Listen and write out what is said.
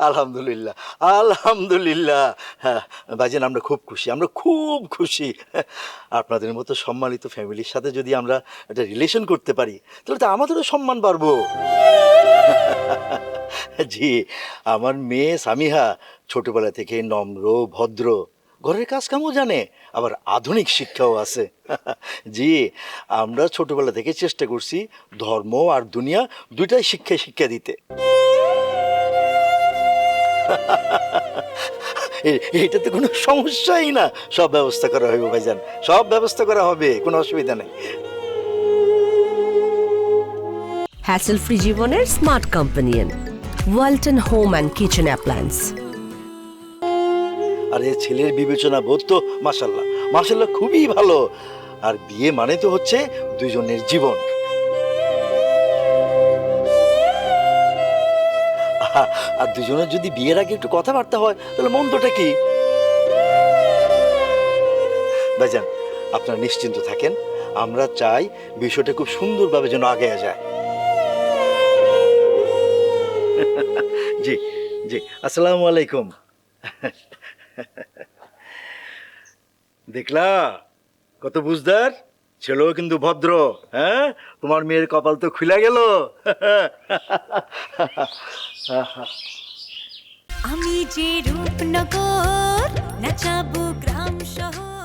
আলহামদুলিল্লাহ, আলহামদুলিল্লাহ। হ্যাঁ ভাইজান, আমরা খুব খুশি, আমরা খুব খুশি। আপনাদের মতো সম্মানিত ফ্যামিলির সাথে যদি আমরা একটা রিলেশন করতে পারি তাহলে তো আমাদেরও সম্মান বাড়বো। জি, আমার মেয়ে সামিহা ছোটবেলা থেকে নম্র, ভদ্র, ঘরের কাজ কামও জানে, আবার আধুনিক শিক্ষাও আছে। জি, আমরা ছোটবেলা থেকে চেষ্টা করছি ধর্ম আর দুনিয়া দুইটাই শিক্ষায় শিক্ষা দিতে। এটাতে কোনো সমস্যাই না, সব ব্যবস্থা করা হবে ভাইজান, সব ব্যবস্থা করা হবে, কোনো অসুবিধা নেই। হ্যাসেল ফ্রি জীবনের smart companion Walton home and kitchen appliance. আর এ ছেলের বিবেচনা বোধ তো মাশাল্লাহ মাশাল্লাহ খুবই ভালো। আর বিয়ে মানে তো হচ্ছে দুইজনের জীবন। আর দুজনের যদি বিয়ের আগে একটু কথাবার্তা হয় তাহলে মন্দটা কি? ভাইজান, আপনারা নিশ্চিন্ত থাকেন, আমরা চাই বিষয়টা খুব সুন্দরভাবে যেন আগে যায়। জি জি, আসসালামু আলাইকুম। দেখলা কত বুঝদার, ছেলেও কিন্তু ভদ্র। হ্যাঁ, তোমার মেয়ের কপাল তো খুলে গেল। আমি যে রূপনগর নাচাবো গ্রাম শহর।